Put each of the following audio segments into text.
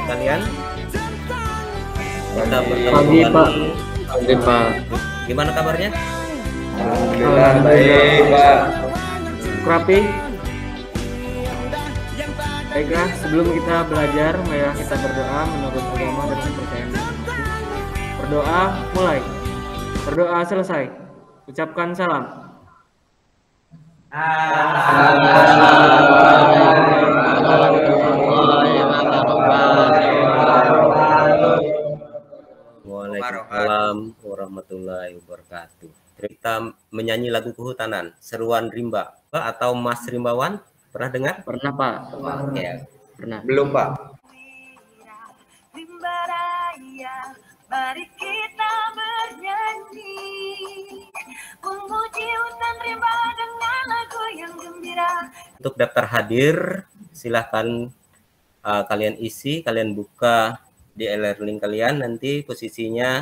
kalian? Kita bertemu Pagi, Pak. kembali. Pagi, Pak. Gimana kabarnya? Alhamdulillah baik, Pak. Rapi. Baiklah, sebelum kita belajar, marilah kita berdoa menurut agama dan kepercayaan masing-masing. Berdoa mulai. Berdoa selesai. Ucapkan salam. Waalaikumsalam warahmatullahi wabarakatuh. Kita menyanyi lagu kehutanan, seruan rimba atau Mas Rimbawan, pernah dengar? Pernah, Pak? Ya. Pernah. Belum, Pak. Rimba raya, mari kita bernyanyi, memuji hutan rimba dengan lagu yang gembira. Untuk daftar hadir, silahkan kalian isi, kalian buka di e-learning kalian, nanti posisinya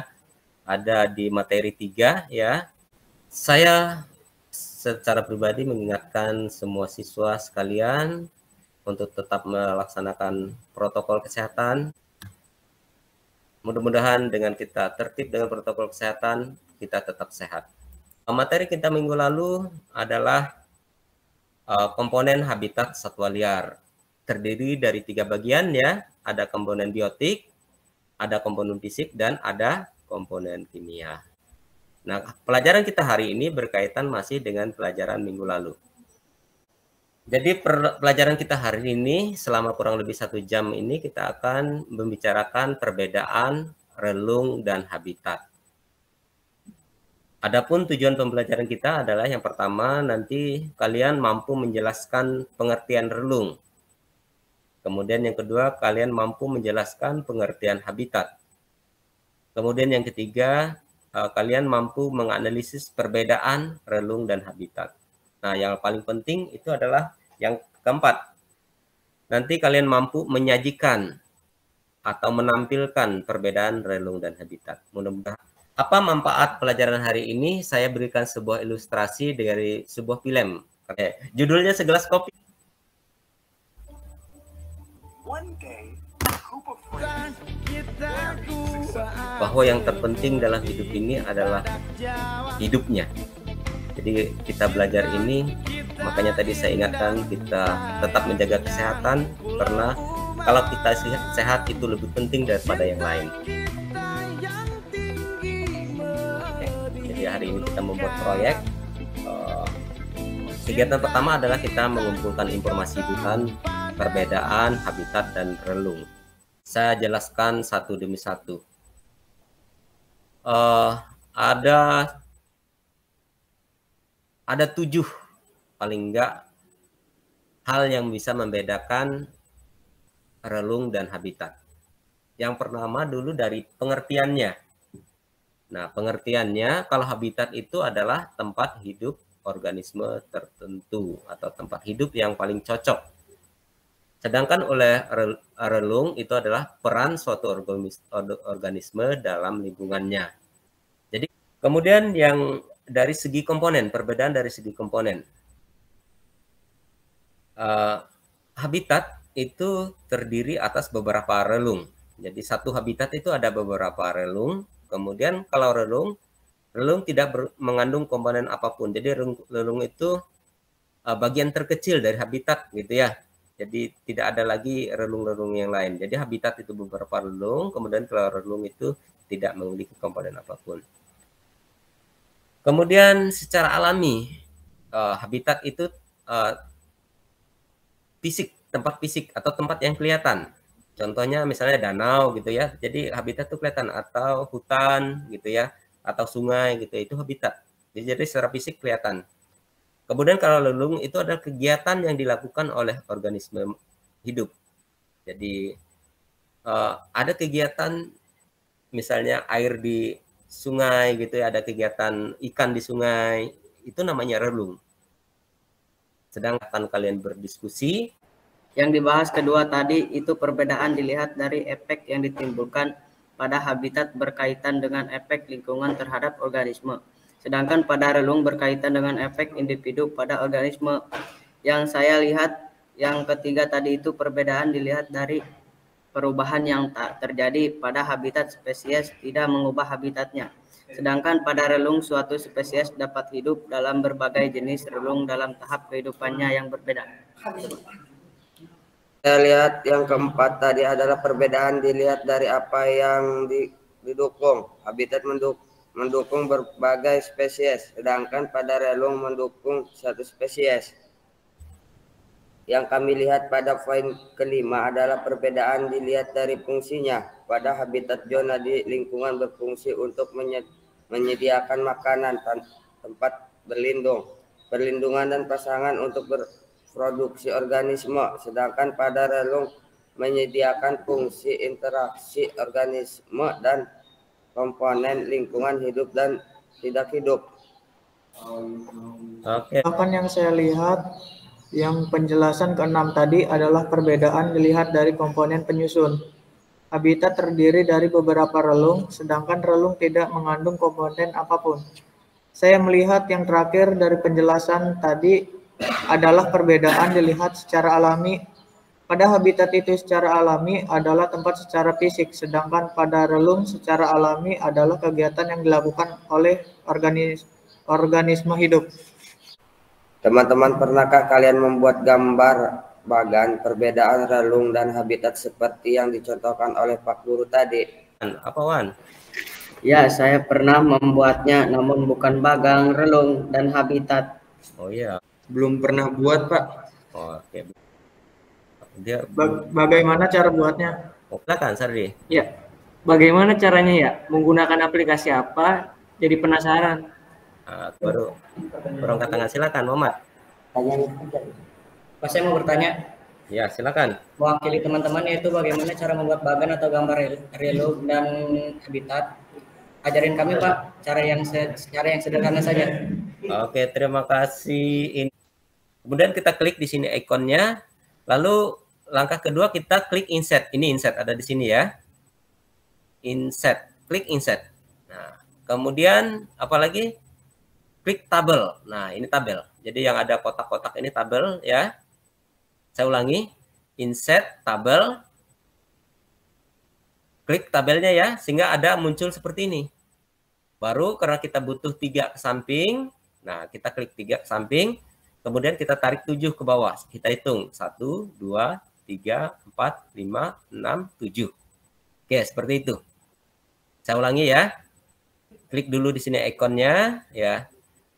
ada di materi 3 ya. Saya secara pribadi mengingatkan semua siswa sekalian untuk tetap melaksanakan protokol kesehatan. Mudah-mudahan dengan kita tertib dengan protokol kesehatan, kita tetap sehat. Materi kita minggu lalu adalah komponen habitat satwa liar. Terdiri dari 3 bagian ya, ada komponen biotik, ada komponen fisik, dan ada komponen kimia. Nah, pelajaran kita hari ini berkaitan masih dengan pelajaran minggu lalu. Jadi pelajaran kita hari ini selama kurang lebih 1 jam ini kita akan membicarakan perbedaan relung dan habitat. Adapun tujuan pembelajaran kita adalah yang pertama, nanti kalian mampu menjelaskan pengertian relung. Kemudian yang kedua, kalian mampu menjelaskan pengertian habitat. Kemudian yang ketiga, kalian mampu menganalisis perbedaan relung dan habitat. Nah, yang paling penting itu adalah yang keempat. Nanti kalian mampu menyajikan atau menampilkan perbedaan relung dan habitat. Mudah-mudahan. Apa manfaat pelajaran hari ini? Saya berikan sebuah ilustrasi dari sebuah film. Judulnya Segelas Kopi. Bahwa yang terpenting dalam hidup ini adalah hidupnya. Jadi kita belajar ini, makanya tadi saya ingatkan kita tetap menjaga kesehatan, karena kalau kita sehat itu lebih penting daripada yang lain. Jadi hari ini kita membuat proyek. Kegiatan pertama adalah kita mengumpulkan informasi hutan, perbedaan habitat dan relung. Saya jelaskan satu demi satu. Ada 7 paling enggak hal yang bisa membedakan relung dan habitat. Yang pertama dulu dari pengertiannya. Nah, pengertiannya kalau habitat itu adalah tempat hidup organisme tertentu atau tempat hidup yang paling cocok. Sedangkan oleh relung itu adalah peran suatu organisme dalam lingkungannya. Jadi kemudian yang dari segi komponen, perbedaan dari segi komponen. Habitat itu terdiri atas beberapa relung. Jadi satu habitat itu ada beberapa relung. Kemudian kalau relung tidak mengandung komponen apapun. Jadi relung itu bagian terkecil dari habitat gitu ya. Jadi tidak ada lagi relung-relung yang lain. Jadi habitat itu beberapa relung, kemudian kalau relung itu tidak memiliki komponen apapun. Kemudian secara alami, habitat itu fisik, tempat fisik atau tempat yang kelihatan. Contohnya misalnya danau gitu ya. Jadi habitat itu kelihatan, atau hutan gitu ya, atau sungai gitu, itu habitat. Jadi secara fisik kelihatan. Kemudian kalau relung itu adalah kegiatan yang dilakukan oleh organisme hidup. Jadi ada kegiatan misalnya air di sungai gitu ya, ada kegiatan ikan di sungai, itu namanya relung. Sedangkan kalian berdiskusi. Yang dibahas kedua tadi itu perbedaan dilihat dari efek yang ditimbulkan pada habitat berkaitan dengan efek lingkungan terhadap organisme. Sedangkan pada relung berkaitan dengan efek individu pada organisme. Yang saya lihat yang ketiga tadi itu perbedaan dilihat dari perubahan yang tak terjadi pada habitat spesies tidak mengubah habitatnya. Sedangkan pada relung suatu spesies dapat hidup dalam berbagai jenis relung dalam tahap kehidupannya yang berbeda. Saya lihat yang keempat tadi adalah perbedaan dilihat dari apa yang didukung. Habitat mendukung berbagai spesies, sedangkan pada relung mendukung satu spesies. Yang kami lihat pada poin kelima adalah perbedaan dilihat dari fungsinya. Pada habitat zona di lingkungan berfungsi untuk menyediakan makanan, tempat berlindung, perlindungan dan pasangan untuk berproduksi organisme. Sedangkan pada relung menyediakan fungsi interaksi organisme dan komponen lingkungan hidup dan tidak hidup. Oke. Bahkan yang saya lihat, yang penjelasan keenam tadi adalah perbedaan dilihat dari komponen penyusun. Habitat terdiri dari beberapa relung, sedangkan relung tidak mengandung komponen apapun. Saya melihat yang terakhir dari penjelasan tadi adalah perbedaan dilihat secara alami. Pada habitat itu secara alami adalah tempat secara fisik, sedangkan pada relung secara alami adalah kegiatan yang dilakukan oleh organisme hidup. Teman-teman, pernahkah kalian membuat gambar bagan perbedaan relung dan habitat seperti yang dicontohkan oleh Pak Guru tadi? Apa Wan? Ya, saya pernah membuatnya, namun bukan bagang, relung, dan habitat. Oh iya. Belum pernah buat, Pak. Oh, oke. Dia Bagaimana cara buatnya? oh, silakan Sardi. Ya, bagaimana caranya ya? Menggunakan aplikasi apa? Jadi penasaran. Baru angkat tangan, silakan Muhammad. Pak, saya mau bertanya, Ya, silakan. mewakili teman-teman, yaitu bagaimana cara membuat bagan atau gambar relung dan habitat. Ajarin kami Pak, cara yang sederhana saja. Oke, terima kasih. Kemudian kita klik di sini ikonnya. Lalu langkah kedua kita klik insert. Ini insert ada di sini ya. Insert, klik insert. Nah, kemudian apa lagi? Klik tabel. Nah, ini tabel. Jadi yang ada kotak-kotak ini tabel ya. Saya ulangi. Insert tabel. Klik tabelnya ya, sehingga ada muncul seperti ini. Baru karena kita butuh 3 ke samping. Nah, kita klik 3 ke samping. Kemudian kita tarik 7 ke bawah. Kita hitung 1, 2, 3, 4, 5, 6, 7. Oke, seperti itu. Saya ulangi ya. Klik dulu di sini ikonnya ya.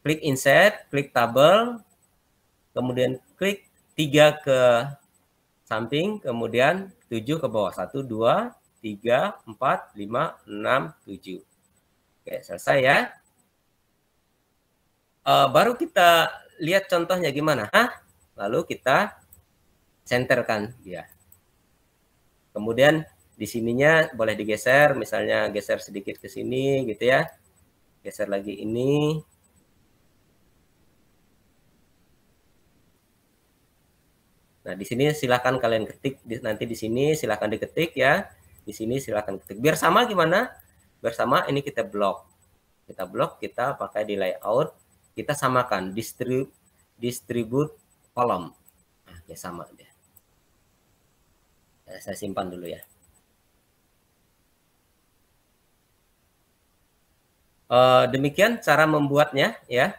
Klik insert, klik tabel. Kemudian klik 3 ke samping, kemudian 7 ke bawah. 1, 2, 3, 4, 5, 6, 7. Oke, selesai ya. Baru kita lihat contohnya gimana. Lalu kita centerkan dia. Kemudian di sininya boleh digeser, misalnya geser sedikit ke sini gitu ya. Geser lagi ini. Nah, di sini silakan kalian ketik, nanti di sini silakan diketik ya. Di sini silakan ketik. Biar sama gimana? Biar sama ini kita blok. Kita blok, kita pakai di layout, kita samakan distribute kolom. Nah, ya sama deh. Saya simpan dulu ya. Demikian cara membuatnya ya.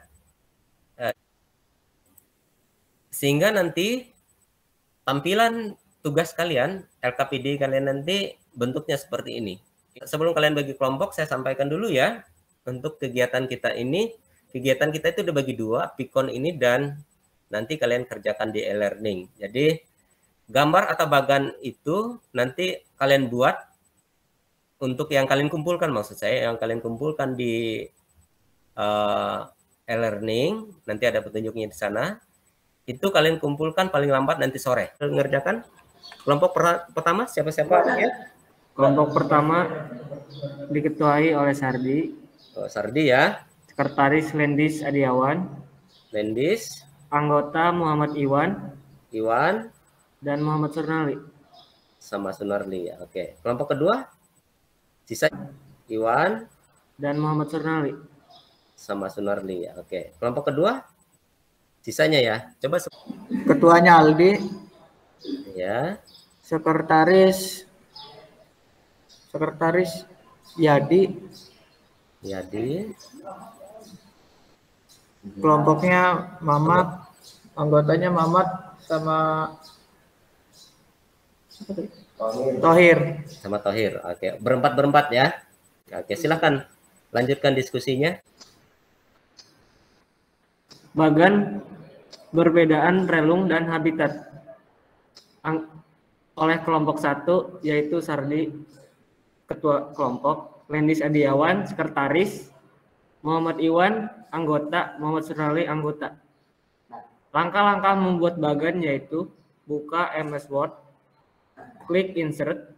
Sehingga nanti tampilan tugas kalian, LKPD kalian nanti bentuknya seperti ini. Sebelum kalian bagi kelompok, saya sampaikan dulu ya. Untuk kegiatan kita ini, kegiatan kita itu udah bagi 2, Pikon ini dan nanti kalian kerjakan di e-learning. Jadi gambar atau bagan itu nanti kalian buat untuk yang kalian kumpulkan, maksud saya yang kalian kumpulkan di e-learning, nanti ada petunjuknya di sana. Itu kalian kumpulkan paling lambat nanti sore. Mengerjakan kelompok pertama siapa-siapa ya? Kelompok pertama diketuai oleh Sardi. Sardi ya. Sekretaris Lendis Adiawan. Lendis. Anggota Muhammad Iwan. dan Muhammad Surnali. Sama Sunarli ya. Oke. Kelompok kedua sisa Iwan dan Muhammad Surnali. Sama Sunarli ya. Oke. Kelompok kedua sisanya ya. Coba Ketuanya Aldi. Ya. Sekretaris Sekretaris Yadi, kelompoknya Mamat, anggotanya Mamat sama Tohir. Sama Tohir. Oke, berempat ya. Oke, silahkan lanjutkan diskusinya. Bagan perbedaan relung dan habitat oleh kelompok 1 yaitu Sardi ketua kelompok, Lendis Adiawan sekretaris, Muhammad Iwan anggota, Muhammad Surali anggota. Langkah-langkah membuat bagan yaitu buka MS Word, klik insert.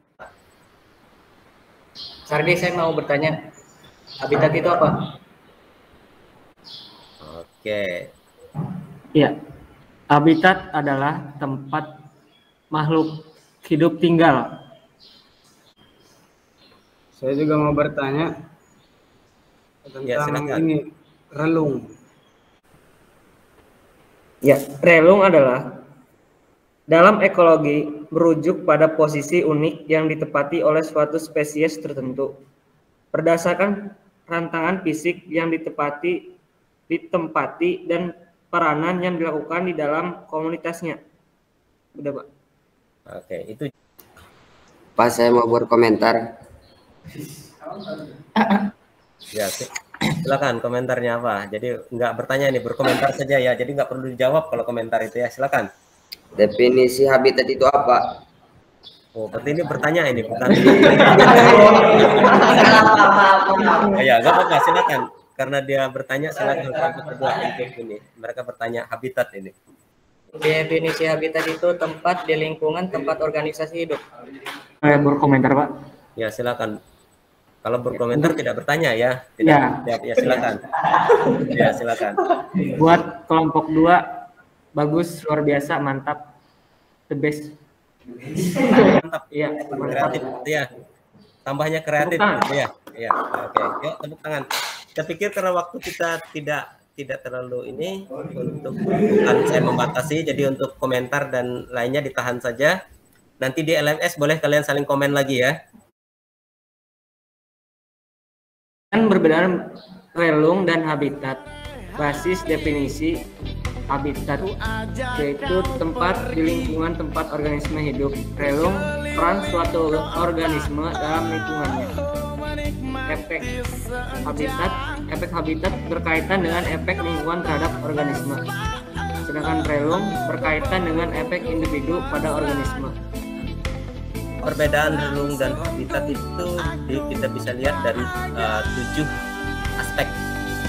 Sardi, saya mau bertanya, habitat itu apa? Oke. Ya, habitat adalah tempat makhluk hidup tinggal. Saya juga mau bertanya Ya, tentang silakan. ini relung. Ya, relung adalah dalam ekologi merujuk pada posisi unik yang ditempati oleh suatu spesies tertentu berdasarkan rantangan fisik yang ditempati dan peranan yang dilakukan di dalam komunitasnya. Udah, Pak. Oke, itu Pak, saya mau berkomentar. ya. Silakan komentarnya apa? Jadi nggak bertanya nih, berkomentar saja ya. Jadi nggak perlu dijawab kalau komentar itu ya. Silakan. Definisi habitat itu apa? Oh, berarti ini bertanya ini bukan. Ya, nggak apa-apa, silakan. Karena dia bertanya, silakan kelompok kedua untuk ini. Mereka bertanya habitat ini. Definisi habitat itu tempat di lingkungan tempat organisasi hidup. Saya berkomentar, Pak. Ya, silakan. Kalau berkomentar tidak bertanya ya. Tidak. Ya, silakan. Ya, silakan. Buat kelompok 2 bagus, luar biasa, mantap, the best. Mantap. Iya, mantap. Kreatif ya. Tambahnya kreatif gitu ya. Ya, oke. Yuk, tepuk tangan. Saya pikir karena waktu kita tidak terlalu ini untuk bukan saya membatasi, jadi untuk komentar dan lainnya ditahan saja. Nanti di LMS boleh kalian saling komen lagi ya. Perbedaan relung dan habitat. Basis definisi habitat yaitu tempat di lingkungan tempat organisme hidup. Relung peran suatu organisme dalam lingkungannya. Efek habitat berkaitan dengan efek lingkungan terhadap organisme. Sedangkan relung berkaitan dengan efek individu pada organisme. Perbedaan relung dan habitat itu kita bisa lihat dari 7 aspek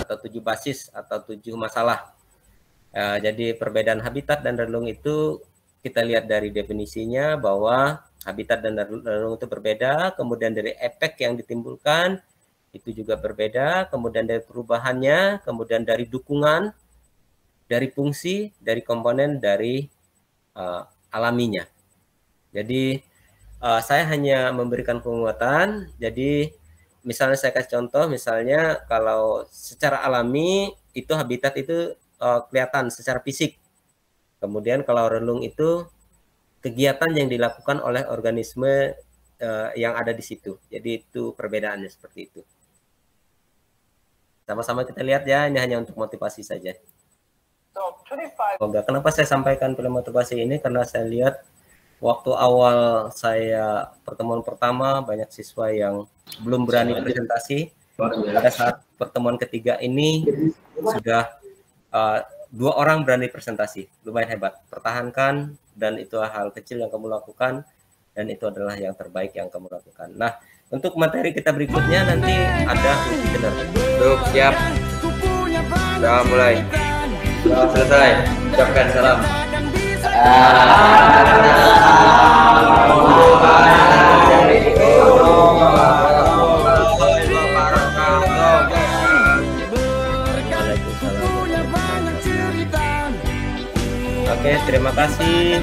atau 7 basis atau 7 masalah. Jadi perbedaan habitat dan relung itu kita lihat dari definisinya bahwa habitat dan relung itu berbeda, kemudian dari efek yang ditimbulkan itu juga berbeda, kemudian dari perubahannya, kemudian dari dukungan, dari fungsi, dari komponen, dari alaminya. Jadi saya hanya memberikan penguatan. Jadi misalnya saya kasih contoh, misalnya kalau secara alami itu habitat itu kelihatan secara fisik. Kemudian kalau relung itu kegiatan yang dilakukan oleh organisme yang ada di situ. Jadi itu perbedaannya seperti itu. Sama-sama kita lihat ya, ini hanya untuk motivasi saja. Kenapa saya sampaikan film motivasi ini? Karena saya lihat waktu awal saya pertemuan pertama banyak siswa yang belum berani presentasi. Pada saat pertemuan ketiga ini sudah 2 orang berani presentasi, lumayan hebat. Pertahankan, dan itu hal kecil yang kamu lakukan, dan itu adalah yang terbaik yang kamu lakukan. Nah, untuk materi kita berikutnya nanti ada webinar. Siap. Sudah mulai. Sudah selesai. Ucapkan salam. Oke, terima kasih.